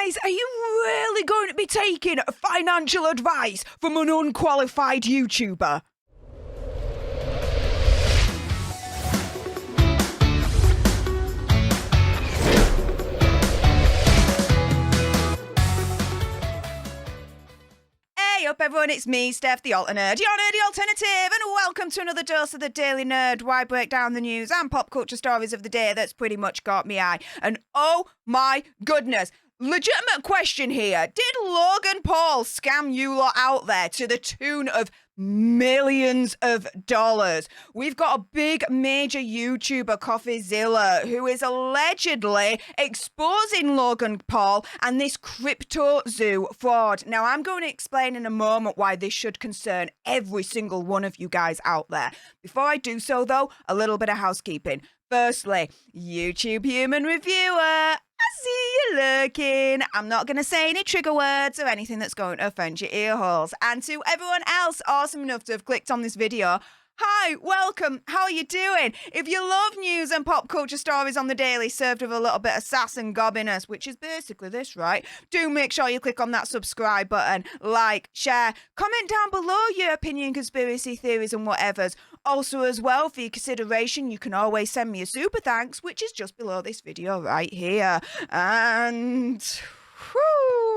Guys, are you really going to be taking financial advice from an unqualified YouTuber? Hey up everyone, it's me, Stef The Alter Nerd, your nerdy alternative, and welcome to another dose of the Daily Nerd, where I break down the news and pop culture stories of the day that's pretty much got me eye. And oh my goodness, legitimate question here. Did Logan Paul scam you lot out there to the tune of millions of dollars? We've got a big major YouTuber, Coffeezilla, who is allegedly exposing Logan Paul and this Cryptozoo fraud. Now, I'm going to explain in a moment why this should concern every single one of you guys out there. Before I do so, though, a little bit of housekeeping. Firstly, YouTube human reviewer, I see you lurking. I'm not going to say any trigger words or anything that's going to offend your ear holes. And to everyone else awesome enough to have clicked on this video, hi, welcome, how are you doing? If you love news and pop culture stories on the daily served with a little bit of sass and gobbiness, which is basically this, right? Do make sure you click on that subscribe button, like, share, comment down below your opinion, conspiracy theories and whatevers. Also as well, for your consideration, you can always send me a super thanks, which is just below this video right here. And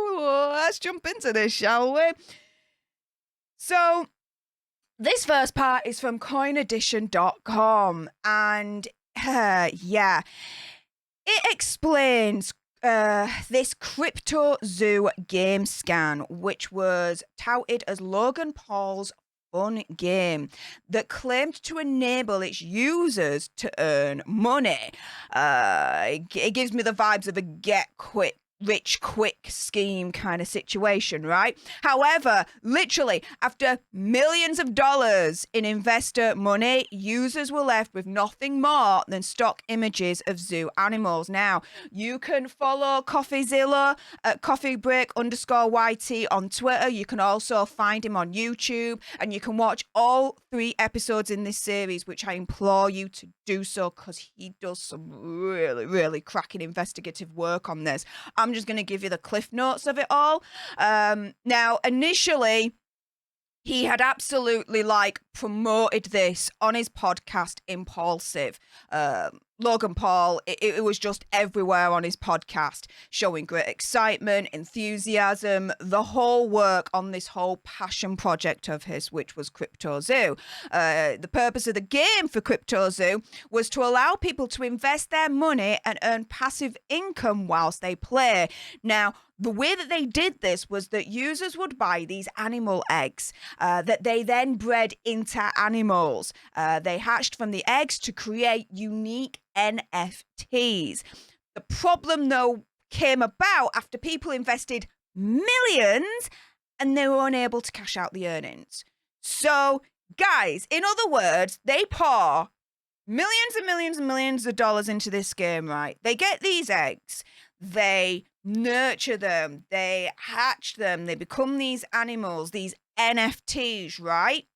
let's jump into this, shall we? So, this first part is from coinedition.com, and yeah, it explains this Cryptozoo game scan, which was touted as Logan Paul's fun game that claimed to enable its users to earn money. It gives me the vibes of a rich quick scheme kind of situation, right? However, literally, after millions of dollars in investor money, users were left with nothing more than stock images of zoo animals. Now, you can follow Coffeezilla at coffeebreak_YT on Twitter. You can also find him on YouTube, and you can watch all 3 episodes in this series, which I implore you to do so, because he does some really, really cracking investigative work on this. I'm just going to give you the cliff notes of it all. Now, initially, he had absolutely promoted this on his podcast, Impulsive. Logan Paul, it was just everywhere on his podcast, showing great excitement, enthusiasm, the whole work on this whole passion project of his, which was Cryptozoo. The purpose of the game for Cryptozoo was to allow people to invest their money and earn passive income whilst they play. Now, the way that they did this was that users would buy these animal eggs that they then bred into animals. They hatched from the eggs to create unique NFTs. The problem, though, came about after people invested millions and they were unable to cash out the earnings. So, guys, in other words, they pour millions and millions and millions of dollars into this game, right? They get these eggs, they nurture them, they hatch them, they become these animals, these NFTs, right?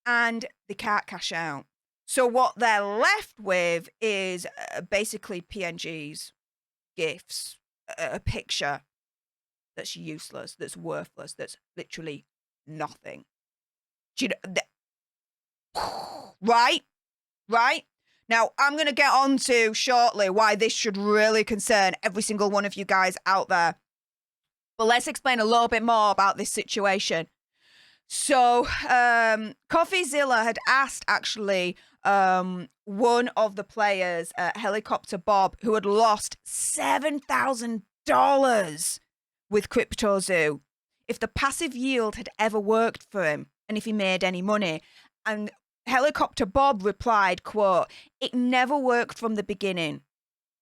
And they can't cash out. So what they're left with is basically PNGs, GIFs, a picture that's useless, that's worthless, that's literally nothing. Do you know, right? Now, I'm going to get on to shortly why this should really concern every single one of you guys out there. But let's explain a little bit more about this situation. So, Coffeezilla had asked, actually, one of the players, Helicopter Bob, who had lost $7,000 with Cryptozoo, if the passive yield had ever worked for him and if he made any money. And Helicopter Bob replied, quote, "It never worked from the beginning.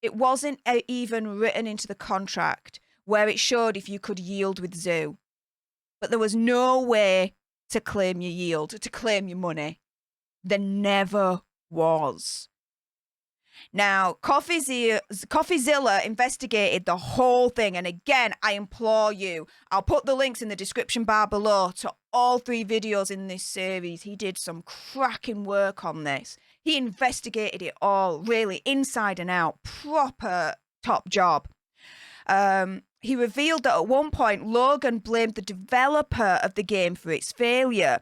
It wasn't even written into the contract where it showed if you could yield with Zoo. But there was no way to claim your yield, to claim your money. There never was." Now, Coffeezilla investigated the whole thing. And again, I implore you, I'll put the links in the description bar below to all 3 videos in this series. He did some cracking work on this. He investigated it all, really, inside and out. Proper top job. He revealed that at one point, Logan blamed the developer of the game for its failure.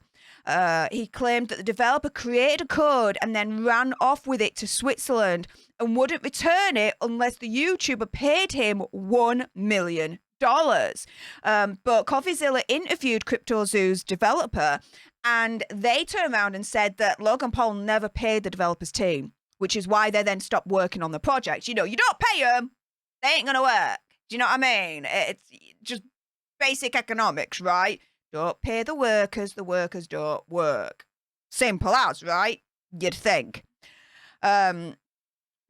He claimed that the developer created a code and then ran off with it to Switzerland and wouldn't return it unless the YouTuber paid him $1 million. But Coffeezilla interviewed Cryptozoo's developer, and they turned around and said that Logan Paul never paid the developers team, which is why they then stopped working on the project. You know, you don't pay them, they ain't gonna work. Do you know what I mean? It's just basic economics, right? Don't pay the workers don't work. Simple as, right? You'd think.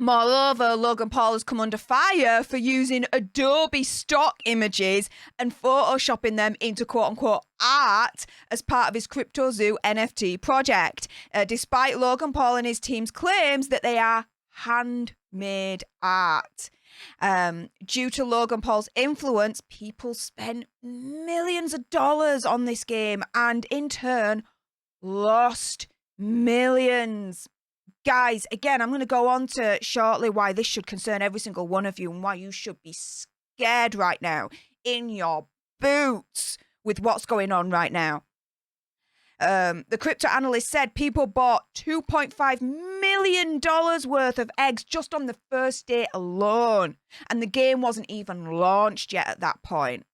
Moreover, Logan Paul has come under fire for using Adobe stock images and photoshopping them into quote-unquote art as part of his Cryptozoo NFT project, despite Logan Paul and his team's claims that they are handmade art. Due to Logan Paul's influence, people spent millions of dollars on this game and in turn lost millions. Guys, again, I'm going to go on to shortly why this should concern every single one of you and why you should be scared right now in your boots with what's going on right now. The crypto analyst said people bought $2.5 million worth of eggs just on the first day alone, and the game wasn't even launched yet at that point.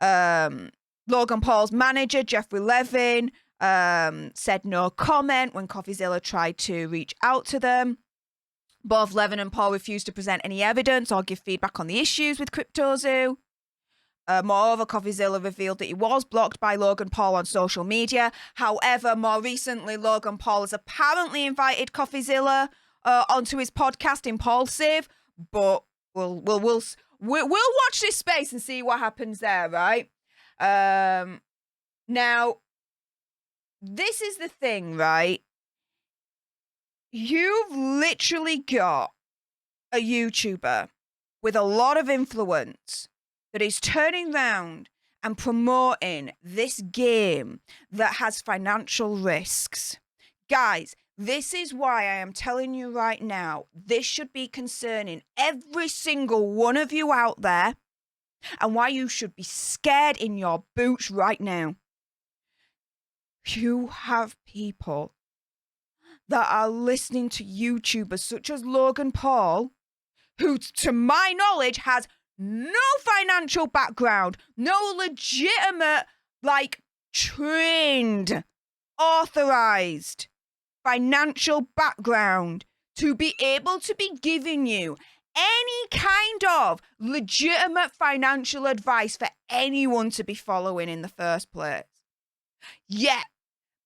Logan Paul's manager, Jeffrey Levin, said no comment when Coffeezilla tried to reach out to them. Both Levin and Paul refused to present any evidence or give feedback on the issues with Cryptozoo. Moreover, Coffeezilla revealed that he was blocked by Logan Paul on social media. However, more recently, Logan Paul has apparently invited Coffeezilla onto his podcast, Impulsive. But we'll watch this space and see what happens there, right? Now, this is the thing, right? You've literally got a YouTuber with a lot of influence that is turning around and promoting this game that has financial risks. Guys, this is why I am telling you right now, this should be concerning every single one of you out there and why you should be scared in your boots right now. You have people that are listening to YouTubers such as Logan Paul, who, to my knowledge, has no financial background, no legitimate, trained, authorized financial background to be able to be giving you any kind of legitimate financial advice for anyone to be following in the first place. Yet,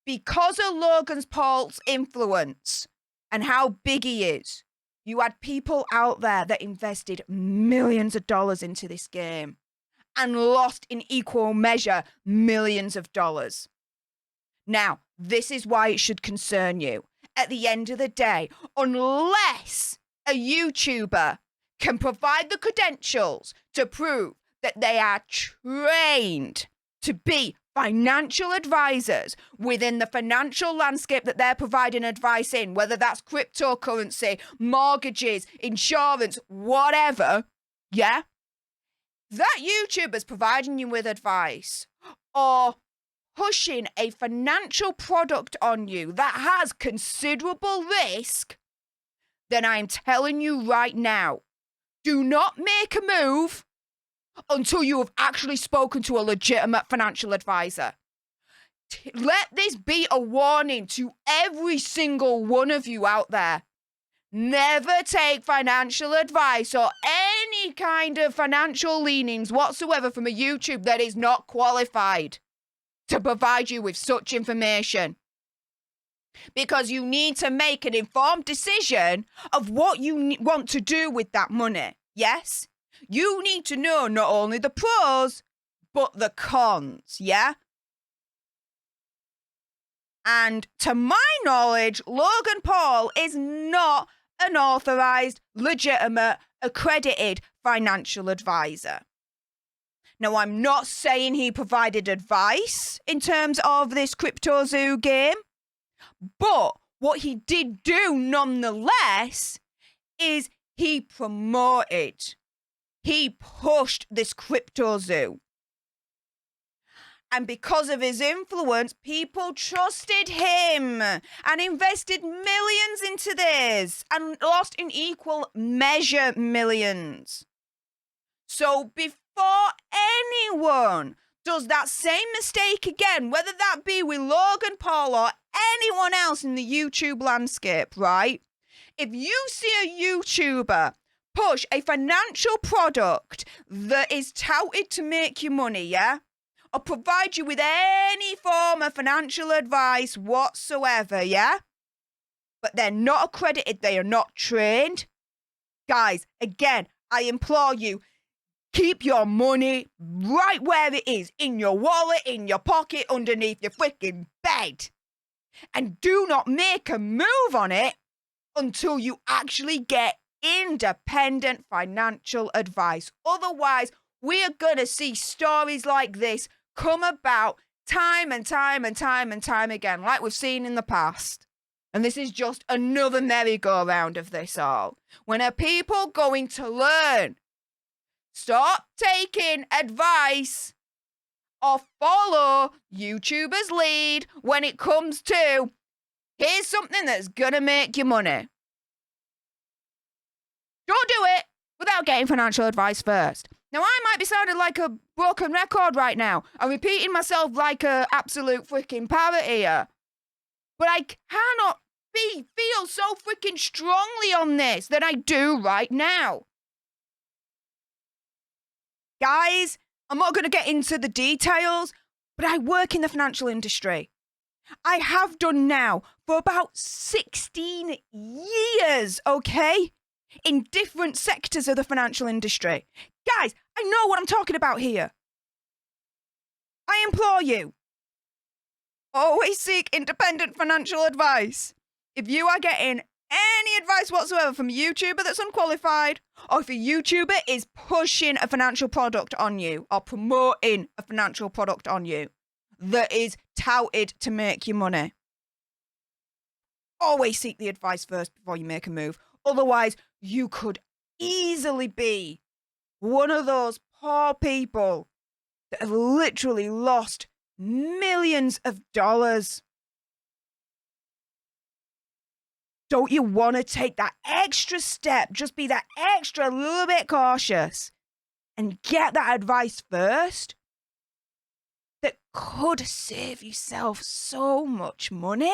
because of Logan Paul's influence and how big he is, you had people out there that invested millions of dollars into this game and lost in equal measure millions of dollars. Now, this is why it should concern you. At the end of the day, unless a YouTuber can provide the credentials to prove that they are trained to be financial advisors within the financial landscape that they're providing advice in, whether that's cryptocurrency, mortgages, insurance, whatever, yeah? That YouTuber's providing you with advice or pushing a financial product on you that has considerable risk, then I'm telling you right now, do not make a move until you have actually spoken to a legitimate financial advisor. Let this be a warning to every single one of you out there. Never take financial advice or any kind of financial leanings whatsoever from a YouTube that is not qualified to provide you with such information. Because you need to make an informed decision of what you want to do with that money. Yes? You need to know not only the pros, but the cons, yeah? And to my knowledge, Logan Paul is not an authorized, legitimate, accredited financial advisor. Now, I'm not saying he provided advice in terms of this Cryptozoo game, but what he did do nonetheless is he promoted he pushed this Cryptozoo. And because of his influence, people trusted him and invested millions into this and lost in equal measure millions. So before anyone does that same mistake again, whether that be with Logan Paul or anyone else in the YouTube landscape, right? If you see a YouTuber push a financial product that is touted to make you money, yeah? Or provide you with any form of financial advice whatsoever, yeah? But they're not accredited, they are not trained. Guys, again, I implore you, keep your money right where it is, in your wallet, in your pocket, underneath your freaking bed. And do not make a move on it until you actually get independent financial advice. Otherwise, we are going to see stories like this come about time and time and time and time again, like we've seen in the past. And this is just another merry-go-round of this all. When are people going to learn? Stop taking advice or follow YouTubers' lead when it comes to, here's something that's gonna make you money. Don't do it without getting financial advice first. Now, I might be sounding like a broken record right now. I'm repeating myself like a absolute freaking parrot here. But I cannot feel so freaking strongly on this than I do right now. Guys, I'm not going to get into the details, but I work in the financial industry. I have done now for about 16 years, okay? In different sectors of the financial industry. Guys, I know what I'm talking about here. I implore you, always seek independent financial advice. If you are getting any advice whatsoever from a YouTuber that's unqualified, or if a YouTuber is pushing a financial product on you or promoting a financial product on you that is touted to make you money, always seek the advice first before you make a move. Otherwise, you could easily be one of those poor people that have literally lost millions of dollars. Don't you want to take that extra step? Just be that extra little bit cautious and get that advice first that could save yourself so much money?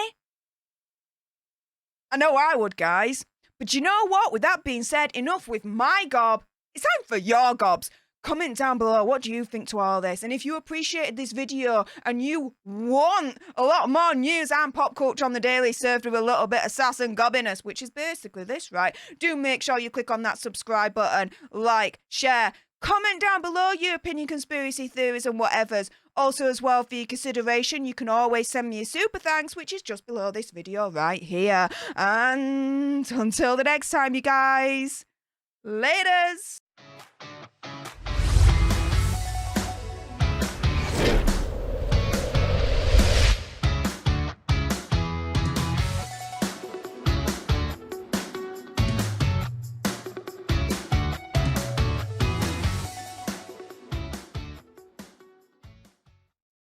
I know I would, guys. But you know what? With that being said, enough with my gob. It's time for your gobs. Comment down below, what do you think to all this? And if you appreciated this video and you want a lot more news and pop culture on the daily served with a little bit of sass and gobbiness, which is basically this, right? Do make sure you click on that subscribe button, like, share, comment down below your opinion, conspiracy theories and whatevers. Also as well, for your consideration, you can always send me a super thanks, which is just below this video right here. And until the next time, you guys, laters.